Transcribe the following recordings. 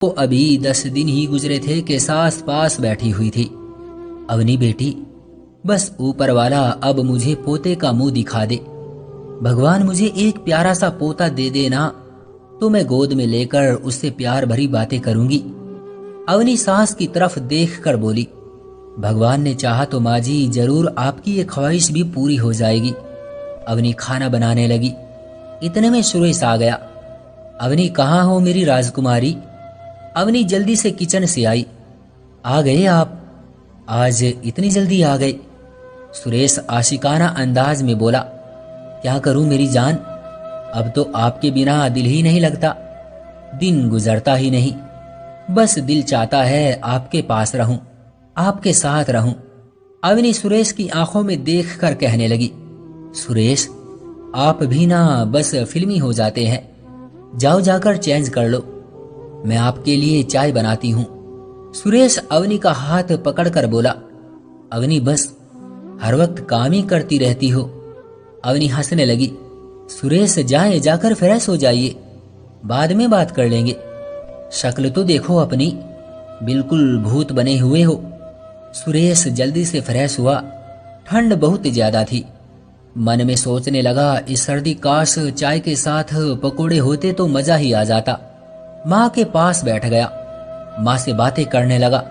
वो अभी 10 दिन ही गुजरे थे कि सास पास बैठी हुई थी। अवनी बेटी, बस ऊपर वाला अब मुझे पोते का मुंह दिखा दे। भगवान मुझे एक प्यारा सा पोता दे देना तो मैं गोद में लेकर उससे प्यार भरी बातें करूंगी। अवनी सास की तरफ देखकर बोली, भगवान ने चाहा तो माँ जी जरूर आपकी ये ख्वाहिश भी पूरी हो जाएगी। अवनी खाना बनाने लगी। इतने में सुरेश आ गया। अवनी, कहाँ हो मेरी राजकुमारी? अवनी जल्दी से किचन से आई। आ गए आप? आज इतनी जल्दी आ गए? सुरेश आशिकाना अंदाज में बोला, क्या करूं मेरी जान, अब तो आपके बिना दिल ही नहीं लगता, दिन गुजरता ही नहीं। बस दिल चाहता है आपके पास रहूं, आपके साथ रहूं। अवनी सुरेश की आंखों में देखकर कहने लगी, सुरेश आप भी ना बस फिल्मी हो जाते हैं। जाओ जाकर चेंज कर लो, मैं आपके लिए चाय बनाती हूं। सुरेश अवनी का हाथ पकड़कर बोला, अवनी बस हर वक्त काम ही करती रहती हो। अवनी हंसने लगी। सुरेश जाए जाकर फ्रेश हो जाइए, बाद में बात कर लेंगे। शक्ल तो देखो अपनी, बिल्कुल भूत बने हुए हो। सुरेश जल्दी से फ्रेश हुआ। ठंड बहुत ज्यादा थी। मन में सोचने लगा, इस सर्दी काश चाय के साथ पकोड़े होते तो मजा ही आ जाता। माँ के पास बैठ गया, माँ से बातें करने लगा।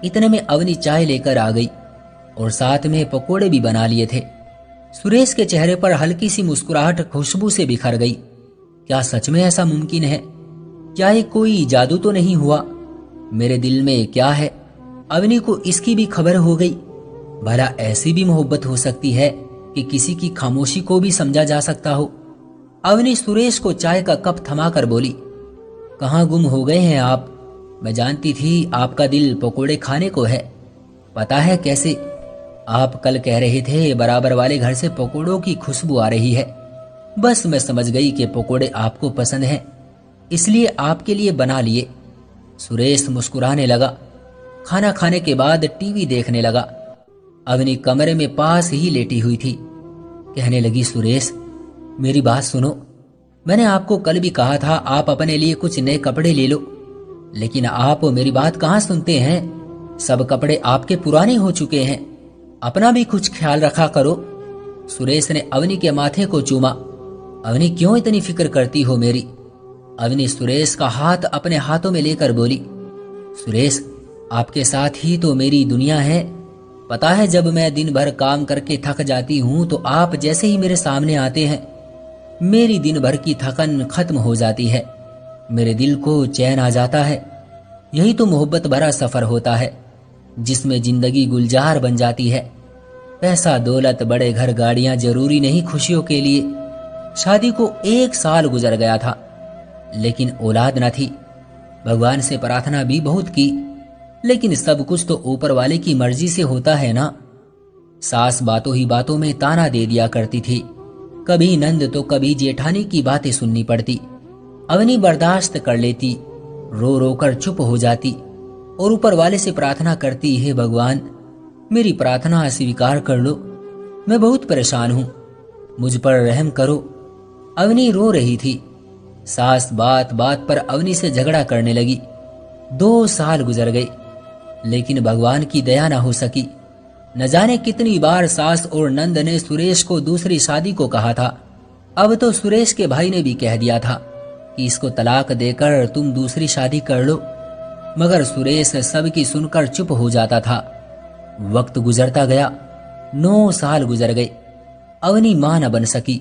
इतने में अवनी चाय लेकर आ गई और साथ में पकोड़े भी बना लिए थे। सुरेश के चेहरे पर हल्की सी मुस्कुराहट खुशबू से बिखर गई। क्या सच में ऐसा मुमकिन है? क्या ये कोई जादू तो नहीं हुआ? मेरे दिल में क्या है, अवनी को इसकी भी खबर हो गई। भला ऐसी भी मोहब्बत हो सकती है कि किसी की खामोशी को भी समझा जा सकता हो। अवनी सुरेश को चाय का कप थमाकर बोली, कहाँ गुम हो गए हैं आप? मैं जानती थी आपका दिल पकोड़े खाने को है। पता है कैसे? आप कल कह रहे थे बराबर वाले घर से पकोड़ों की खुशबू आ रही है। बस मैं समझ गई कि पकोड़े आपको पसंद हैं, इसलिए आपके लिए बना लिए। सुरेश मुस्कुराने लगा। खाना खाने के बाद टीवी देखने लगा। अवनी कमरे में पास ही लेटी हुई थी। कहने लगी, सुरेश मेरी बात सुनो, मैंने आपको कल भी कहा था आप अपने लिए कुछ नए कपड़े ले लो, लेकिन आप मेरी बात कहाँ सुनते हैं। सब कपड़े आपके पुराने हो चुके हैं, अपना भी कुछ ख्याल रखा करो। सुरेश ने अवनी के माथे को चूमा। अवनी, क्यों इतनी फिक्र करती हो मेरी? अवनी सुरेश का हाथ अपने हाथों में लेकर बोली, सुरेश आपके साथ ही तो मेरी दुनिया है। पता है जब मैं दिन भर काम करके थक जाती हूँ तो आप जैसे ही मेरे सामने आते हैं मेरी दिन भर की थकन खत्म हो जाती है, मेरे दिल को चैन आ जाता है। यही तो मोहब्बत भरा सफर होता है जिसमें जिंदगी गुलजार बन जाती है। पैसा दौलत बड़े घर गाड़ियां जरूरी नहीं खुशियों के लिए। शादी को 1 साल गुजर गया था लेकिन औलाद न थी। भगवान से प्रार्थना भी बहुत की, लेकिन सब कुछ तो ऊपर वाले की मर्जी से होता है ना। सास बातों ही बातों में ताना दे दिया करती थी। कभी नंद तो कभी जेठानी की बातें सुननी पड़ती। अवनी बर्दाश्त कर लेती, रो रो कर चुप हो जाती और ऊपर वाले से प्रार्थना करती, हे भगवान मेरी प्रार्थना स्वीकार कर लो, मैं बहुत परेशान हूं, मुझ पर रहम करो। अवनी रो रही थी। सास बात बात पर अवनी से झगड़ा करने लगी। 2 साल गुजर गए लेकिन भगवान की दया ना हो सकी। न जाने कितनी बार सास और नंद ने सुरेश को दूसरी शादी को कहा था। अब तो सुरेश के भाई ने भी कह दिया था कि इसको तलाक देकर तुम दूसरी शादी कर लो, मगर सुरेश सबकी सुनकर चुप हो जाता था। वक्त गुजरता गया। 9 साल गुजर गए। अवनी मां न बन सकी।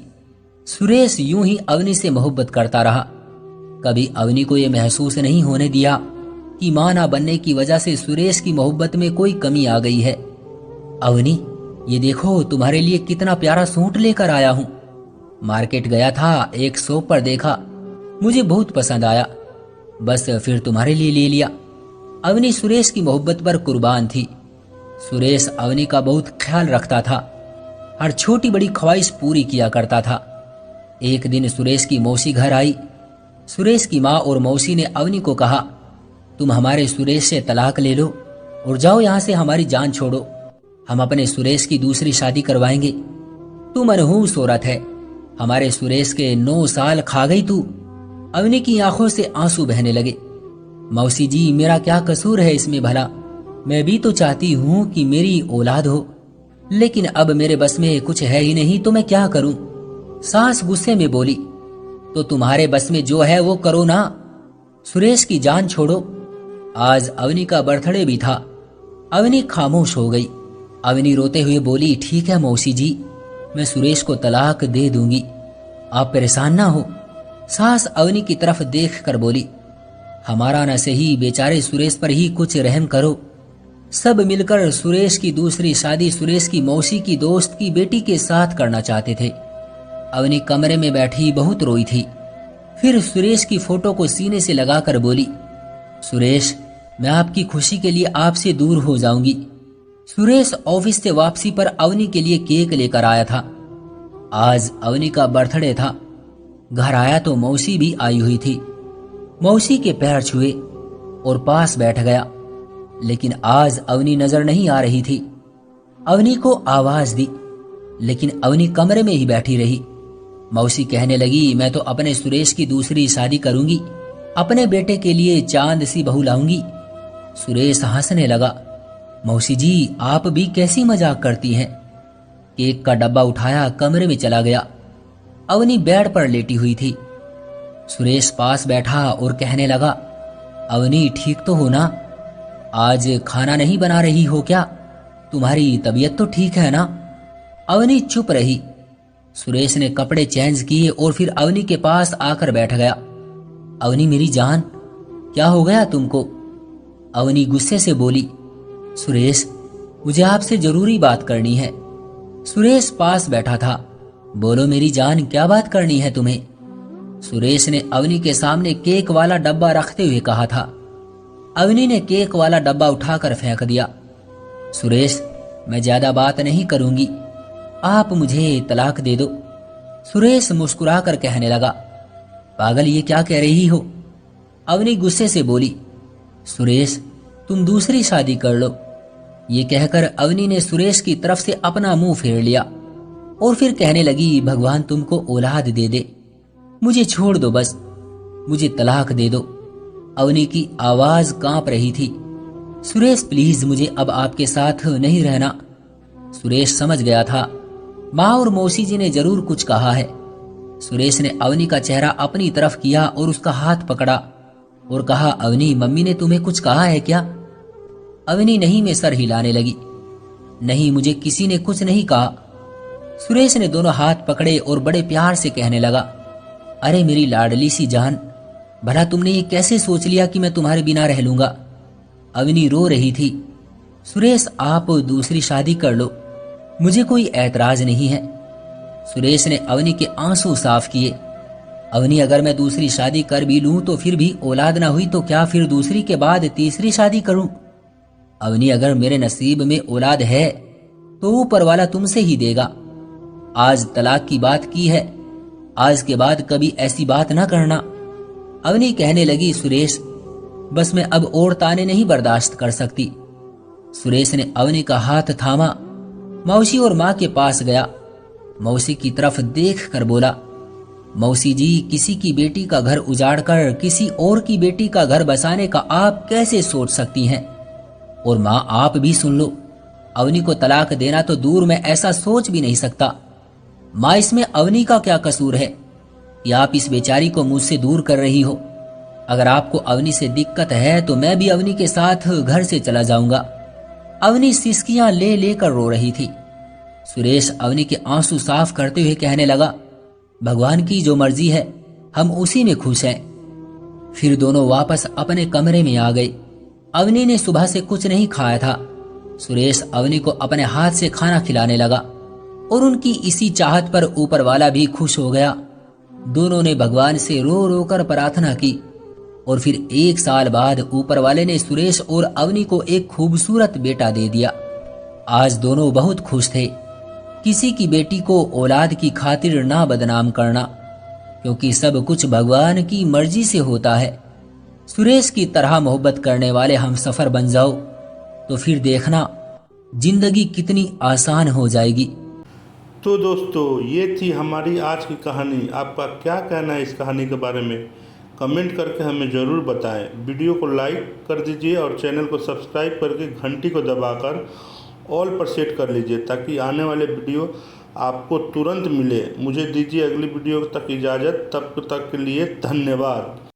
सुरेश यूं ही अवनी से मोहब्बत करता रहा। कभी अवनी को यह महसूस नहीं होने दिया कि मां न बनने की वजह से सुरेश की मोहब्बत में कोई कमी आ गई है। अवनी, ये देखो तुम्हारे लिए कितना प्यारा सूट लेकर आया हूं। मार्केट गया था, एक शॉप पर देखा, मुझे बहुत पसंद आया, बस फिर तुम्हारे लिए ले लिया। अवनी सुरेश की मोहब्बत पर कुर्बान थी। सुरेश अवनी का बहुत ख्याल रखता था, हर छोटी बड़ी ख्वाहिश पूरी किया करता था। एक दिन सुरेश की मौसी घर आई। सुरेश की माँ और मौसी ने अवनी को कहा, तुम हमारे सुरेश से तलाक ले लो और जाओ यहाँ से, हमारी जान छोड़ो, हम अपने सुरेश की दूसरी शादी करवाएंगे। तू मनहूस औरत है, हमारे सुरेश के 9 साल खा गई तू। अवनी की आंखों से आंसू बहने लगे। मौसी जी, मेरा क्या कसूर है इसमें भला? मैं भी तो चाहती हूँ कि मेरी औलाद हो, लेकिन अब मेरे बस में कुछ है ही नहीं, तो मैं क्या करूं? सास गुस्से में बोली, तो तुम्हारे बस में जो है वो करो ना। सुरेश की जान छोड़ो। आज अवनी का बर्थडे भी था। अवनी खामोश हो गई। अवनी रोते हुए बोली, ठीक है मौसी जी, मैं सुरेश को तलाक दे दूंगी, आप परेशान ना हो। सास अवनी की तरफ देख कर बोली, हमारा न सही, बेचारे सुरेश पर ही कुछ रहम करो। सब मिलकर सुरेश की दूसरी शादी सुरेश की मौसी की दोस्त की बेटी के साथ करना चाहते थे। अवनी कमरे में बैठी बहुत रोई थी। फिर सुरेश की फोटो को सीने से लगाकर बोली, सुरेश, मैं आपकी खुशी के लिए आपसे दूर हो जाऊंगी। सुरेश ऑफिस से वापसी पर अवनी के लिए केक लेकर आया था। आज अवनी का बर्थडे था। घर आया तो मौसी भी आई हुई थी। मौसी के पैर छुए और पास बैठ गया, लेकिन आज अवनी नजर नहीं आ रही थी। अवनी को आवाज दी, लेकिन अवनी कमरे में ही बैठी रही। मौसी कहने लगी, मैं तो अपने सुरेश की दूसरी शादी करूंगी, अपने बेटे के लिए चांद सी बहू लाऊंगी। सुरेश हंसने लगा, मौसी जी, आप भी कैसी मजाक करती हैं। केक का डब्बा उठाया, कमरे में चला गया। अवनी बेड पर लेटी हुई थी। सुरेश पास बैठा और कहने लगा, अवनी, ठीक तो हो ना? आज खाना नहीं बना रही हो क्या? तुम्हारी तबीयत तो ठीक है ना? अवनी चुप रही। सुरेश ने कपड़े चेंज किए और फिर अवनी के पास आकर बैठ गया। अवनी मेरी जान, क्या हो गया तुमको? अवनी गुस्से से बोली, सुरेश, मुझे आपसे जरूरी बात करनी है। सुरेश पास बैठा था। बोलो मेरी जान, क्या बात करनी है तुम्हें? सुरेश ने अवनी के सामने केक वाला डब्बा रखते हुए कहा था। अवनी ने केक वाला डब्बा उठाकर फेंक दिया। सुरेश, मैं ज्यादा बात नहीं करूंगी, आप मुझे तलाक दे दो। सुरेश मुस्कुराकर कहने लगा, पागल, ये क्या कह रही हो? अवनी गुस्से से बोली, सुरेश, तुम दूसरी शादी कर लो। ये कहकर अवनी ने सुरेश की तरफ से अपना मुंह फेर लिया और फिर कहने लगी, भगवान तुमको औलाद दे दे, मुझे छोड़ दो, बस मुझे तलाक दे दो। अवनी की आवाज कांप रही थी। सुरेश, प्लीज, मुझे अब आपके साथ नहीं रहना। सुरेश समझ गया था, माँ और मौसी जी ने जरूर कुछ कहा है। सुरेश ने अवनी का चेहरा अपनी तरफ किया और उसका हाथ पकड़ा और कहा, अवनी, मम्मी ने तुम्हें कुछ कहा है क्या? अवनी नहीं में सर हिलाने लगी। नहीं, मुझे किसी ने कुछ नहीं कहा। सुरेश ने दोनों हाथ पकड़े और बड़े प्यार से कहने लगा, अरे मेरी लाडली सी जान, भला तुमने ये कैसे सोच लिया कि मैं तुम्हारे बिना रह लूंगा? अवनी रो रही थी। सुरेश, आप दूसरी शादी कर लो, मुझे कोई ऐतराज नहीं है। सुरेश ने अवनी के आंसू साफ किए। अवनी, अगर मैं दूसरी शादी कर भी लूं तो फिर भी औलाद ना हुई तो क्या फिर दूसरी के बाद तीसरी शादी करूं? अवनी, अगर मेरे नसीब में औलाद है तो ऊपर वाला तुमसे ही देगा। आज तलाक की बात की है, आज के बाद कभी ऐसी बात ना करना। अवनी कहने लगी, सुरेश, बस मैं अब और ताने नहीं बर्दाश्त कर सकती। सुरेश ने अवनी का हाथ थामा, मौसी और माँ के पास गया। मौसी की तरफ देख कर बोला, मौसी जी, किसी की बेटी का घर उजाड़कर किसी और की बेटी का घर बसाने का आप कैसे सोच सकती हैं? और माँ, आप भी सुन लो, अवनी को तलाक देना तो दूर, मैं ऐसा सोच भी नहीं सकता। माँ, इसमें अवनी का क्या कसूर है कि आप इस बेचारी को मुझसे दूर कर रही हो? अगर आपको अवनी से दिक्कत है तो मैं भी अवनी के साथ घर से चला जाऊंगा। अवनी सिसकियां ले लेकर रो रही थी। सुरेश अवनी के आंसू साफ करते हुए कहने लगा, भगवान की जो मर्जी है, हम उसी में खुश हैं। फिर दोनों वापस अपने कमरे में आ गए। अवनी ने सुबह से कुछ नहीं खाया था। सुरेश अवनी को अपने हाथ से खाना खिलाने लगा और उनकी इसी चाहत पर ऊपर वाला भी खुश हो गया। दोनों ने भगवान से रो रो कर प्रार्थना की और फिर 1 साल बाद ऊपर वाले ने सुरेश और अवनी को एक खूबसूरत बेटा दे दिया। आज दोनों बहुत खुश थे। किसी की बेटी को औलाद की खातिर ना बदनाम करना, क्योंकि सब कुछ भगवान की मर्जी से होता है। सुरेश की तरह मोहब्बत करने वाले हम सफर बन जाओ तो फिर देखना जिंदगी कितनी आसान हो जाएगी। तो दोस्तों, ये थी हमारी आज की कहानी। आपका क्या कहना है इस कहानी के बारे में? कमेंट करके हमें ज़रूर बताएं। वीडियो को लाइक कर दीजिए और चैनल को सब्सक्राइब करके घंटी को दबाकर ऑल पर सेट कर लीजिए ताकि आने वाले वीडियो आपको तुरंत मिले। मुझे दीजिए अगली वीडियो तक इजाज़त, तब तक के लिए धन्यवाद।